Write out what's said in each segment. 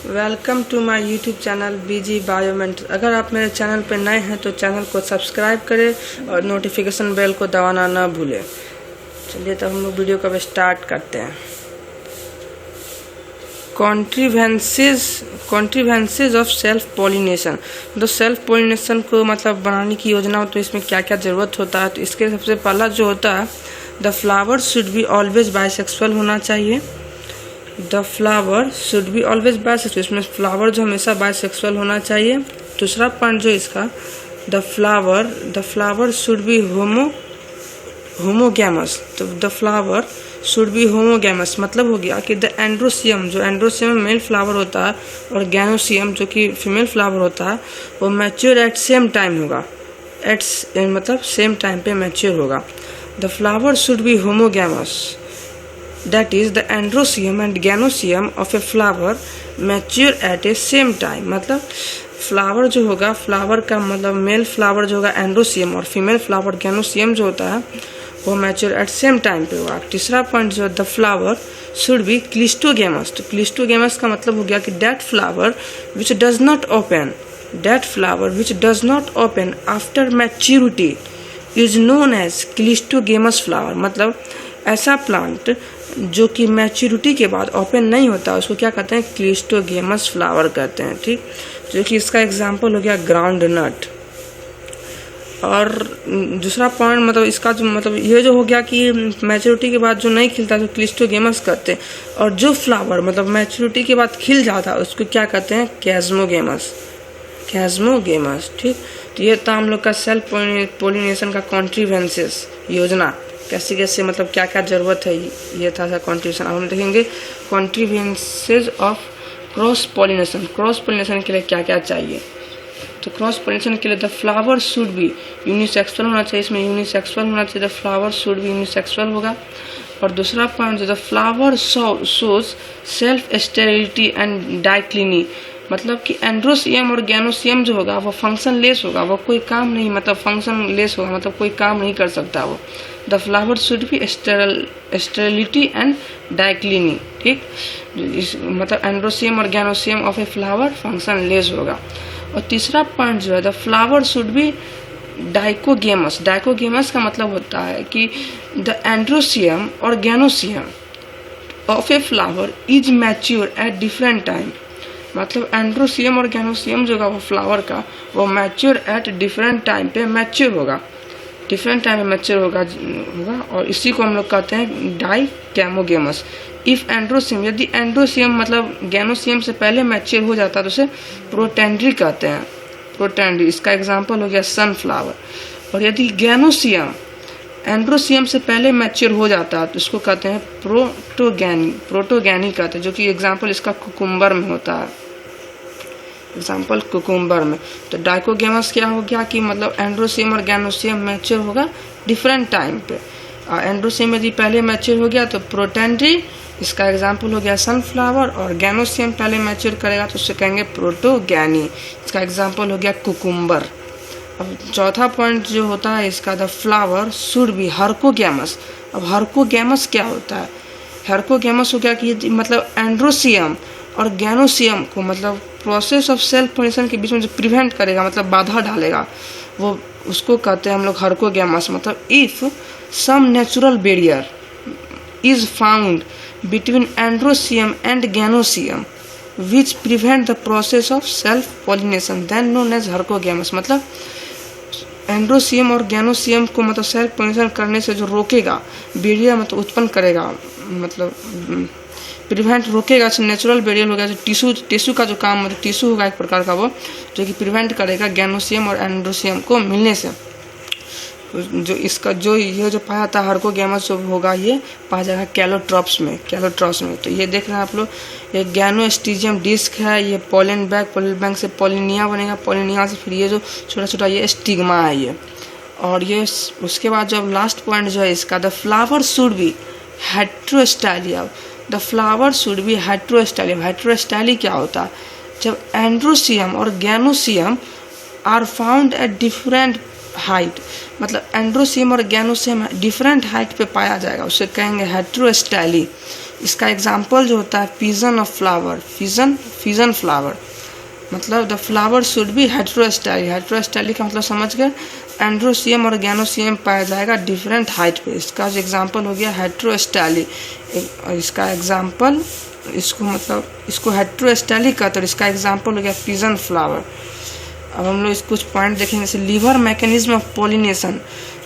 Welcome to my YouTube channel BG बायोमेंट। अगर आप मेरे चैनल पर नए हैं तो चैनल को सब्सक्राइब करें और नोटिफिकेशन बेल को दबाना ना भूलें। चलिए तो हम लोग वीडियो को स्टार्ट करते हैं। कॉन्ट्रीवेंसेज ऑफ सेल्फ पॉलिनेशन। तो सेल्फ पॉलिनेशन को मतलब बनाने की योजना हो तो इसमें क्या क्या ज़रूरत होता है। तो इसके सबसे पहला जो होता है, the flower should be always bisexual होना चाहिए। The flower should be always bisexual, इसमें फ्लावर जो हमेशा बाइसेक्सुअल होना चाहिए। दूसरा पॉइंट जो इसका, the flower should be homogamous. तो the flower should be homogamous मतलब हो गया कि द एंड्रोसियम, जो एंड्रोसियम मेल फ्लावर होता है और गैनोसियम जो कि फीमेल फ्लावर होता है, वो मैच्योर एट सेम टाइम होगा। मतलब सेम टाइम पे मैच्योर होगा। The flower should be homogamous, that is the androsium and gynosium of a flower mature at a same time। मतलब फ्लावर जो होगा, फ्लावर का मतलब मेल फ्लावर जो होगा एंड्रोसियम और फीमेल फ्लावर गैनोसियम जो होता है वो मैच्योर एट सेम टाइम पे होगा। तीसरा पॉइंट जो the flower should be cleistogamous. तो क्लिस्टोगैमस का मतलब हो गया कि that flower which does not open after maturity is known as cleistogamous flower. मतलब ऐसा प्लांट जो कि मैच्योरिटी के बाद ओपन नहीं होता उसको क्या कहते हैं, क्लिस्टोगैमस फ्लावर कहते हैं। ठीक, जो कि इसका एग्जांपल हो गया ग्राउंड नट। और दूसरा पॉइंट मतलब इसका जो मतलब ये जो हो गया कि मैच्योरिटी के बाद जो नहीं खिलता तो क्लिस्टोगैमस कहते हैं, और जो फ्लावर मतलब मैच्योरिटी के बाद खिल जाता है उसको क्या कहते हैं, कैस्मोगैमस। ठीक, तो ये था हम लोग का सेल्फ पोलिनेशन का कॉन्ट्रीवेंसेस योजना, कैसे कैसे मतलब क्या क्या जरूरत है, ये था कॉन्ट्रीब्यूशन। अब हम देखेंगे contrivances of cross pollination. Cross pollination के लिए क्या क्या चाहिए। तो क्रॉस पॉलिनेशन के लिए the flower should be unisexual होना चाहिए, इसमें यूनिसेक्सुअल होना चाहिए, the flower should be unisexual होगा। और दूसरा point the flower shows self sterility and dicliny. मतलब कि एंड्रोसियम और गैनोसियम जो होगा वो फंक्शन लेस होगा, वो कोई काम नहीं मतलब फंक्शन लेस होगा, मतलब कोई काम नहीं कर सकता वो। The flower should be sterility and dicliny. ठीक, मतलब एंड्रोसियम और gynoecium of a flower functionless होगा। और तीसरा पॉइंट जो है the flower should be dichogamous. Dichogamous का मतलब होता है कि द एंड्रोसियम और gynoecium of a flower is mature at different time. मतलब एंड्रोसियम और गैनोसियम जो होगा वो फ्लावर का वो मैच्योर एट डिफरेंट टाइम पे मैच्योर होगा, डिफरेंट टाइम में मैच्योर होगा। और इसी को हम लोग कहते हैं डाइकैमोगेमस। इफ एंड्रोसियम, यदि एंड्रोसियम मतलब गैनोसियम से पहले मैच्योर हो जाता है तो उसे प्रोटेंड्री कहते हैं, प्रोटेंड्री। इसका एग्जांपल हो गया सनफ्लावर। और यदि गैनोसियम एंड्रोसियम से पहले मैच्योर हो जाता है तो इसको कहते हैं प्रोटोगैनी कहते हैं, जो कि एग्जांपल इसका कुकुम्बर में होता है, एग्जाम्पल कुकुम्बर में। तो डाइकोगेमस क्या हो गया कि मतलब एंड्रोसियम और गैनोसियम मैच्योर होगा डिफरेंट टाइम पे। एंड्रोसियम यदि पहले मैच्योर हो गया तो प्रोटेंड्री, इसका एग्जाम्पल हो गया सनफ्लावर। और गैनोसियम पहले मैच्योर करेगा तो उससे कहेंगे प्रोटोगैनी, इसका एग्जाम्पल हो गया कुकुम्बर। अब चौथा पॉइंट जो होता है इसका, द फ्लावर शुड बी हर्कोगैमस। अब हर्कोगैमस क्या होता है, हर्कोगैमस हो गया कि मतलब एंड्रोसियम और गैनोसियम को मतलब प्रोसेस ऑफ सेल्फ पॉलिनेशन के बीच में जो प्रिवेंट करेगा मतलब बाधा डालेगा वो उसको कहते हैं हम लोग हर्कोगैमस। मतलब if some natural barrier is found between androecium and gynoecium which prevent the process of self pollination then known as herkogamous. मतलब एंड्रोसियम और गैनोसियम को मतलब सेल्फ पॉलिनेशन करने से जो रोकेगा, बैरियर मतलब उत्पन्न करेगा, मतलब प्रिवेंट रोकेगा, नेचुरल बैरियर होगा, जो टिश्यू का जो काम मतलब टिश्यू होगा एक प्रकार का वो, जो कि प्रिवेंट करेगा गैनोसियम और एंड्रोसियम को मिलने से। जो इसका जो ये जो पाया था हर्कोगैमस जो होगा ये पाया जाएगा कैलोट्रॉप्स में। तो ये देख रहे हैं आप लोग, ये गैनोस्टिजियम डिस्क है, ये पोलन बैग से पोलिनिया बनेगा, पोलिनिया से फिर ये जो छोटा छोटा ये स्टिग्मा है ये। और ये उसके बाद जब लास्ट पॉइंट जो है इसका, the flower should be heterostylia. The flower should be heterostylia. Heterostyly क्या होता है, जब एंड्रोसियम और gynoecium are found at different height, मतलब एंड्रोसियम और गैनोसियम डिफरेंट हाइट पे पाया जाएगा, उसे कहेंगे हेट्रोस्टाइली। इसका एग्जाम्पल जो होता है fission of flower, fission flower मतलब द फ्लावर शुड बी हेट्रोस्टाइलिक। हेट्रोस्टाइलिक का मतलब समझ गए, एंड्रोसियम और गैनोसियम पाया जाएगा डिफरेंट हाइट पे। इसका जो एग्जाम्पल हो गया हेट्रोस्टाइलिक, इसका एग्जाम्पल इसको हेट्रोस्टाइलिक कहते हैं, इसका एग्जाम्पल हो गया फिजन फ्लावर। अब हम लोग कुछ पॉइंट देखेंगे, जैसे liver mechanism of pollination.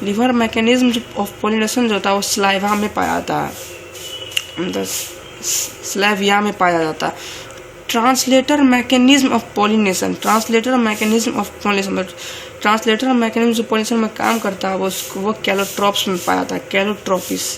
Liver mechanism of pollination जो होता है वो स्लाइवा में पाया जाता है, मतलब स्लाइविया में पाया जाता है। Translator mechanism of pollination, translator mechanism of pollination, translator mechanism जो पोलिनेशन में काम करता है वो कैलोट्रॉप्स में पाया जाता है, कैलोट्रोपिस।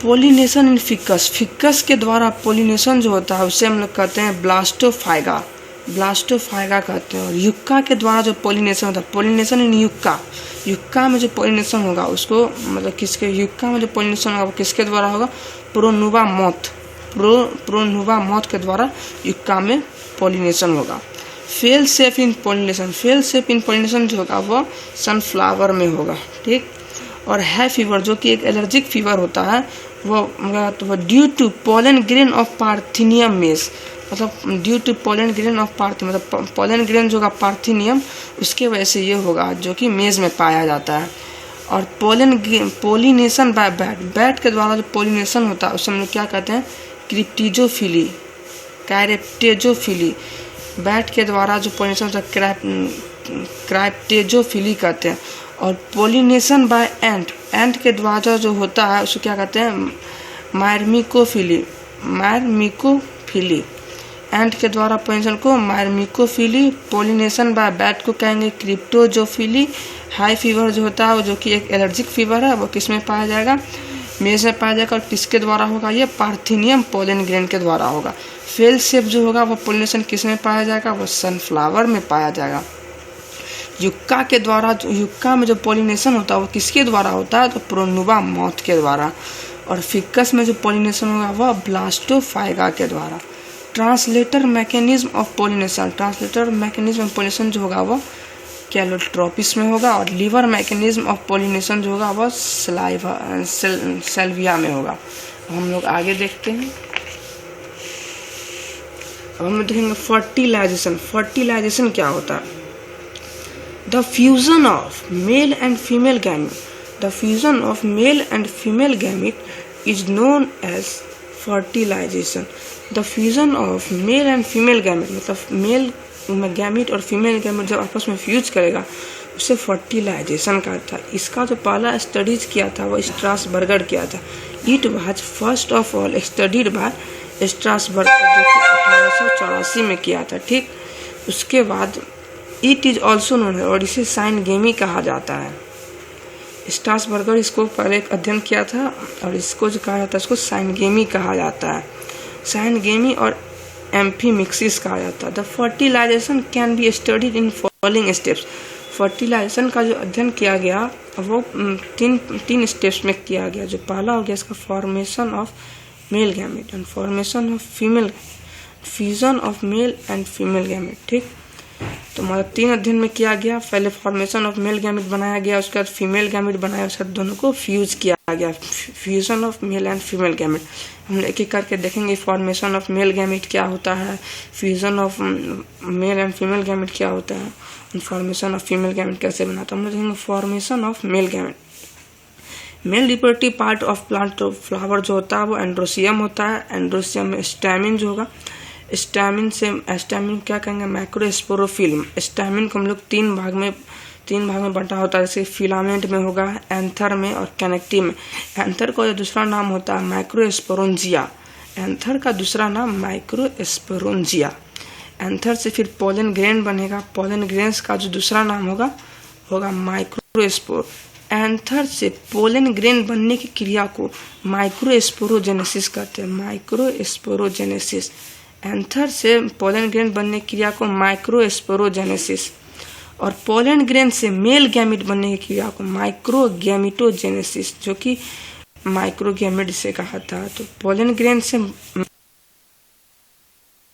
पोलिनेशन इन फिकस, फिकस के द्वारा पोलिनेशन जो होता है उसे हम लोग कहते हैं ब्लास्टोफाइगा, ब्लास्टोफाइगा कहते हैं। और युक्का के द्वारा जो पोलिनेशन होता है, पोलिनेशन इन युक्का, युक्का में जो पोलिनेशन होगा उसको मतलब किसके, युक्का में जो पोलिनेशन होगा वो किसके द्वारा होगा, प्रोनुवा मॉथ, प्रोनुवा मॉथ के द्वारा युक्का में पोलिनेशन होगा। Fail safe in pollination, fail safe in pollination जो होगा वो सनफ्लावर में होगा, ठीक। और है फीवर जो कि एक एलर्जिक फीवर होता है वो due to pollen grain of parthenium maize, मतलब due to pollen grain of parthenium, मतलब पोलन ग्रेन जो होगा पार्थिनियम उसके वजह से ये होगा जो कि मेज में पाया जाता है। और पोलिनेशन बाय बैट, बैट के द्वारा जो पोलिनेशन होता है उसे हम लोग क्या कहते हैं, क्रिप्टिजोफिली, कैरेप्टेजोफिली। बैट के द्वारा जो पोलिनेशन होता है क्राइप्टेजोफिली कहते हैं। और पोलिनेशन बाय एंट, एंट के द्वारा जो होता है उसको क्या कहते हैं, मायरमिकोफिली, मायरमिकोफिली। एंट के द्वारा पोलिनेशन को मायरमिकोफिली, पोलिनेशन बाय बैट को कहेंगे क्रिप्टोजोफिली। हाई फीवर जो होता है वो जो कि एक एलर्जिक फीवर है वो किस में पाया जाएगा, मेज में पाया जाएगा। और किसके द्वारा होगा, ये पार्थिनियम पोलन ग्रेन के द्वारा होगा। फेल सेफ जो होगा वो पोलिनेशन किस में पाया जाएगा, वो सनफ्लावर में पाया जाएगा। युक्का के द्वारा, युक्का में जो पोलिनेशन होता है वो किसके द्वारा होता है, तो प्रोनुवा मॉथ के द्वारा। और फिकस में जो पोलिनेशन होगा वह ब्लास्टोफाइगा के द्वारा। Translator mechanism of pollination, translator mechanism of pollination जो होगा वो कैलोट्रोपिस में होगा। और लीवर मैकेनिज्म ऑफ पोलिनेशन जो होगा वह सेल्विया में होगा। हम लोग आगे देखते हैं। अब हम देखेंगे फर्टिलाइजेशन। फर्टिलाइजेशन क्या होता है, the fusion of male and female gamete, the fusion of male and female gamete is known as fertilisation. The fusion of male and female gamete मतलब मेल गैमेट और फीमेल गैमेट जब आपस में fuse करेगा उसे फर्टिलाइजेशन कहता है। इसका जो पहला स्टडीज किया था वो स्ट्रासबर्गर किया था। It was first of all studied by Strasburger जो कि 1884 में किया था, ठीक। उसके बाद इट इज ऑल्सो नोन है और इसे साइनगेमी कहा जाता है। स्ट्रासबर्गर इसको पहले एक अध्ययन किया था और इसको जो कहा जाता है इसको साइनगेमी कहा जाता है। साइनगेमी और एम्फीमिक्सिस कहा जाता है। The fertilisation can be studied in following steps. Fertilisation का जो अध्ययन किया गया वो तीन स्टेप्स में किया गया। जो पहला हो गया इसका formation of male gamete and formation of female, fusion of male and female gamete, ठीक। तो मतलब 3 अध्ययन में किया गया। पहले फॉर्मेशन ऑफ मेल गैमेट बनाया गया, उसके बाद फीमेल गैमेट बनाया, उसके बाद दोनों को फ्यूज किया गया, fusion of male and female gamete. हम एक एक करके देखेंगे फॉर्मेशन ऑफ मेल गैमेट क्या होता है, fusion of male and female gamete क्या होता है, फॉर्मेशन ऑफ फीमेल गैमेट कैसे बनाता है। हम लोग देखेंगे formation of male gamete. Male reproductive part of plant flower जो होता है वो एंड्रोसियम होता है। एंड्रोसियम में स्टैमिन जो होगा, स्टैमिन से स्टैमिन क्या कहेंगे, माइक्रोस्पोरोफिल्म। स्टैमिन को हम लोग तीन भाग में बंटा होता है, जैसे फिलामेंट में होगा, एंथर में और कनेक्टिव में। एंथर का जो दूसरा नाम होता है माइक्रोस्पोरोंजिया, एंथर का दूसरा नाम माइक्रोस्पोरोंजिया। एंथर से फिर पोलन ग्रेन बनेगा, पोलन ग्रेन्स का जो दूसरा नाम होगा माइक्रोस्पोर। एंथर से पोलन ग्रेन बनने की क्रिया को माइक्रोस्पोरोजेनेसिस कहते हैं, माइक्रोस्पोरोजेनेसिस। एंथर से पोलन ग्रेन बनने की क्रिया को माइक्रोस्पोरोजेनेसिस और पोलन ग्रेन से मेल गैमेट बनने की क्रिया को माइक्रोगैमेटोजेनेसिस, जो कि माइक्रोगैमेट से कहा था। तो पोलन ग्रेन से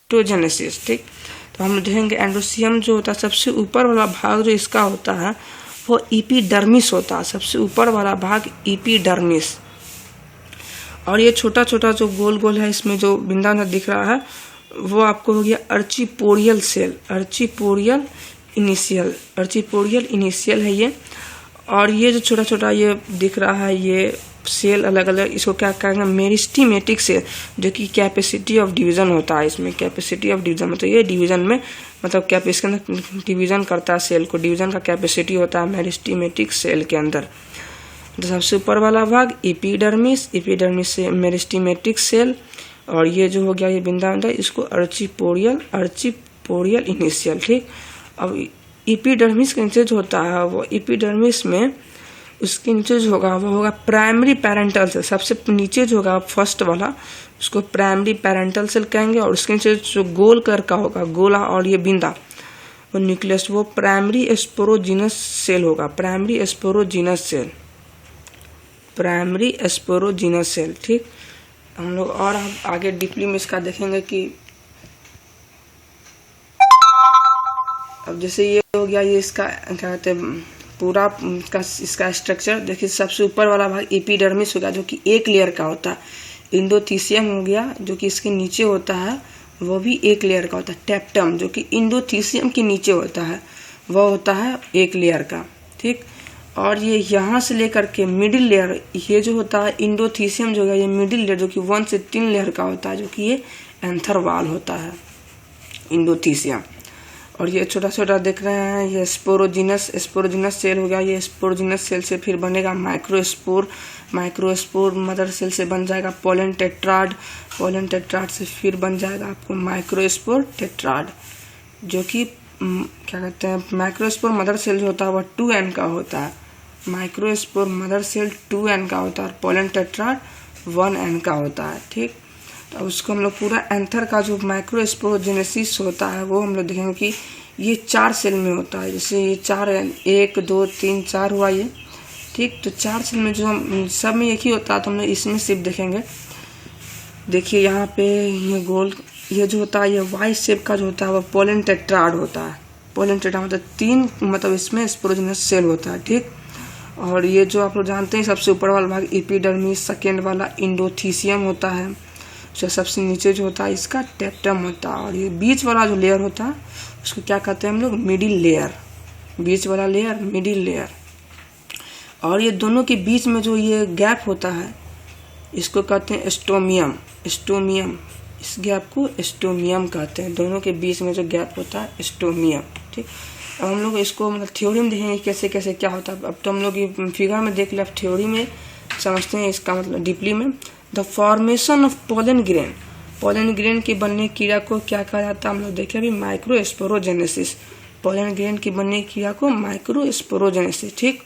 जेनेसिस, ठीक। तो हम देखेंगे एंडोसियम जो होता है सबसे ऊपर वाला भाग जो इसका होता है वो इपीडर्मिस होता है, सबसे ऊपर वाला भाग इपीडर्मिस। और ये छोटा छोटा जो गोल गोल है इसमें जो बिंदा दिख रहा है वो आपको हो गया अर्चिपोरियल सेल, अर्चिपोरियल इनिशियल है ये। और ये जो छोटा छोटा ये दिख रहा है ये सेल अलग अलग, इसको क्या कहेंगे मेरिस्टेमेटिक सेल, जो कि कैपेसिटी ऑफ डिवीजन होता है। इसमें कैपेसिटी ऑफ डिवीजन मतलब ये डिवीजन में मतलब क्या इसके अंदर डिवीजन करता है सेल को, डिवीजन का कैपेसिटी होता है मेरिस्टेमेटिक सेल के अंदर। तो सबसे ऊपर वाला भाग एपिडर्मिस, एपिडर्मिस से मेरिस्टेमेटिक सेल, और ये जो हो गया ये बिंदा इसको अर्चिपोरियल इनिशियल। ठीक, अब एपिडर्मिस के नीचे जो होता है वो एपिडर्मिस में उसके नीचे जो होगा वो होगा प्राइमरी पैरेंटल सेल। सबसे नीचे जो होगा फर्स्ट वाला उसको प्राइमरी पैरेंटल सेल कहेंगे, और उसके नीचे जो गोल कर का होगा गोला और ये बिंदा वो न्यूक्लियस वो प्राइमरी स्पोरोजिनस सेल होगा, primary sporogenous cell, primary sporogenous cell. ठीक, हम लोग और आगे डीपली में इसका देखेंगे कि अब जैसे ये हो गया ये इसका क्या कहते हैं पूरा इसका स्ट्रक्चर। देखिए सबसे ऊपर वाला भाग एपिडर्मिस हो गया जो कि एक लेयर का होता है, इंडोथीसियम हो गया जो कि इसके नीचे होता है वो भी एक लेयर का होता है, टेप्टम जो कि इंडोथीसियम के नीचे होता है वो होता है एक लेयर का। ठीक, और ये यहाँ से लेकर के मिडिल लेयर ये जो होता है इंडोथीसियम जो है ये मिडिल लेयर जो कि 1 से 3 लेयर का होता है, जो कि ये एंथर वाल होता है इंडोथीसियम। और ये छोटा छोटा देख रहे हैं ये स्पोरोजिनस सेल हो गया। ये स्पोरोजिनस सेल से फिर बनेगा माइक्रोस्पोर, माइक्रोस्पोर मदर सेल से बन जाएगा पोलन टेट्राड, पोलन टेट्राड से फिर बन जाएगा आपको माइक्रोस्पोर टेट्राड, जो कि क्या कहते हैं माइक्रोस्पोर मदर सेल जो होता है वह 2n का होता है, माइक्रोस्पोर मदर सेल 2n का होता है और पोलन टेट्राड 1n का होता है। ठीक, तो उसको हम लोग पूरा एंथर का जो माइक्रोस्पोरोजेनेसिस होता है वो हम लोग देखेंगे कि ये 4 सेल में होता है। जैसे ये 4 1 2 3 4 हुआ ये। ठीक, तो 4 सेल में जो हम सब में एक ही होता है तो हम लोग इसमें सिर्फ देखेंगे। देखिए यहाँ पे ये गोल ये जो होता है ये वाई शेप का जो होता है वो पोलन टेट्राड होता है, पोलन टेट्राड मतलब 3 मतलब इसमें स्पोरोजिनस सेल होता है। ठीक, और ये जो आप लोग जानते हैं सबसे ऊपर वाला भाग एपिडर्मिस, सेकेंड वाला इंडोथीसियम होता है, सबसे नीचे जो होता है इसका टेप्टम होता है, और ये बीच वाला जो लेयर होता है उसको क्या कहते हैं हम लोग मिडिल लेयर, बीच वाला लेयर मिडिल लेयर। और ये दोनों के बीच में जो ये गैप होता है इसको कहते हैं स्टोमियम, स्टोमियम, इस गैप को स्टोमियम कहते हैं। दोनों के बीच में जो गैप होता है स्टोमियम। ठीक, अब हम लोग इसको मतलब थ्योरी में देखेंगे कैसे कैसे क्या होता है। अब तो हम लोग ये फिगर में देख लिया, थ्योरी में समझते हैं इसका मतलब डीपली में। The formation of pollen grain, pollen grain की बनने की क्रिया को क्या कहा जाता है हम लोग देखे अभी माइक्रोस्पोरोजेनेसिस, पोलन ग्रेन की बनने की क्रिया को माइक्रोस्पोरोजेनेसिस। ठीक,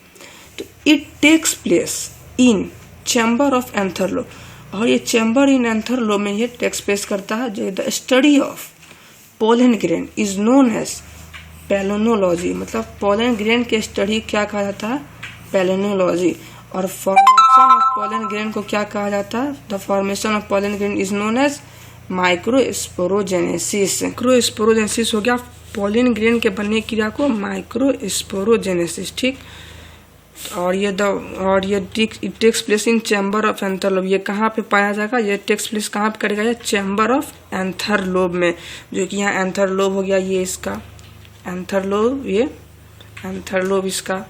तो it takes place in chamber of anther lobe, और ये चैम्बर इन एंथर लोब में ये टेक्स प्लेस करता है। जो the study of pollen grain is known as palynology, मतलब पोलन ग्रेन की स्टडी क्या कहा जाता है पैलोनोलॉजी। और फॉर्मेशन ऑफ पोलन ग्रेन को क्या कहा जाता है, the formation of pollen grain is known as microsporogenesis. Microsporogenesis हो गया पोलन ग्रेन के बनने की क्रिया को माइक्रोस्पोरोजेनेसिस। ठीक, और ये it takes place in chamber of anther lobe, ये कहाँ पे पाया जाएगा, ये टेक्स प्लेस कहाँ पे करेगा, ये चैम्बर ऑफ एंथर लोब में, जो कि यहाँ एंथर लोब हो गया ये इसका एंथर लोब, ये एंथर लोब इसका।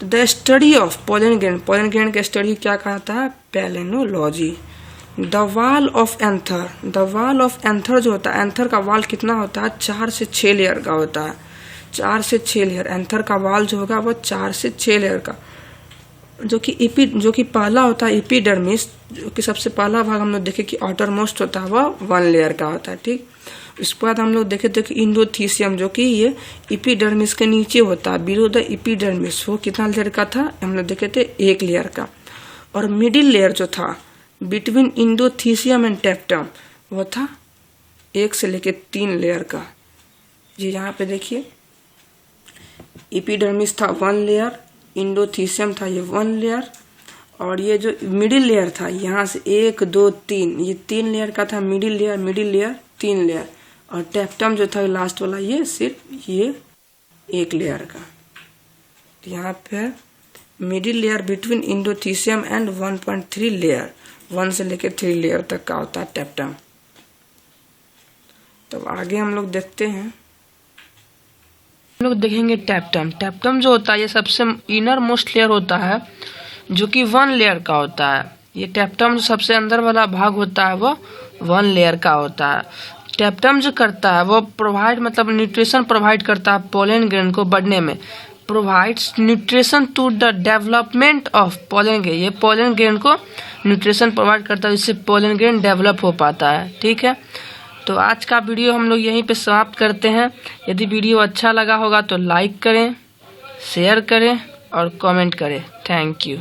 The study of pollen grain, pollen grain के स्टडी क्या कहता है palynology. The wall of anther, the wall of anther जो होता है एंथर का वाल कितना होता है 4 से 6 लेयर का होता है, 4 से 6 लेयर एंथर का वाल जो होगा वो 4 से 6 लेयर का, जो कि पहला होता है एपिडर्मिस, जो कि सबसे पहला भाग हम लोग देखे कि आउटर मोस्ट होता है वह 1 लेयर का होता है। ठीक, इसके बाद हम लोग देखे थे कि इंडोथीसियम जो कि ये एपिडर्मिस के नीचे होता है, बिलो द एपिडर्मिस, वो कितना लेयर का था हम लोग देखे थे 1 लेयर का। और मिडिल लेयर जो था बिटवीन इंडोथीसियम एंड टेप्टम वो था 1 से लेके 3 लेयर का। जी यहाँ पे देखिए एपिडर्मिस था 1 लेयर, इंडोथीसियम था ये 1 लेयर, और ये जो मिडिल लेयर था यहाँ से 1 2 3 ये 3 लेयर का था मिडिल लेयर 3 लेयर, और टेप्टम जो था लास्ट वाला ये सिर्फ ये 1 लेयर का। यहाँ पे middle layer between endothecium and 1.3 layer, 1 से लेकर 3 लेयर तक का होता है टेप्टम। तो आगे हम लोग देखते हैं, हम लोग देखेंगे टेप्टम। टेप्टम जो होता है ये सबसे इनर मोस्ट लेयर होता है जो कि 1 लेयर का होता है। ये टेप्टम जो सबसे अंदर वाला भाग होता है वो 1 लेयर का होता है। टेप्टम जो करता है वो प्रोवाइड मतलब न्यूट्रिशन प्रोवाइड करता है पोलन ग्रेन को बढ़ने में, provides nutrition to the development of pollen grain. ये पोलन ग्रेन को न्यूट्रिशन प्रोवाइड करता है जिससे पोलन ग्रेन डेवलप हो पाता है। ठीक है, तो आज का वीडियो हम लोग यहीं पे समाप्त करते हैं। यदि वीडियो अच्छा लगा होगा तो लाइक करें, शेयर करें और कमेंट करें। Thank you.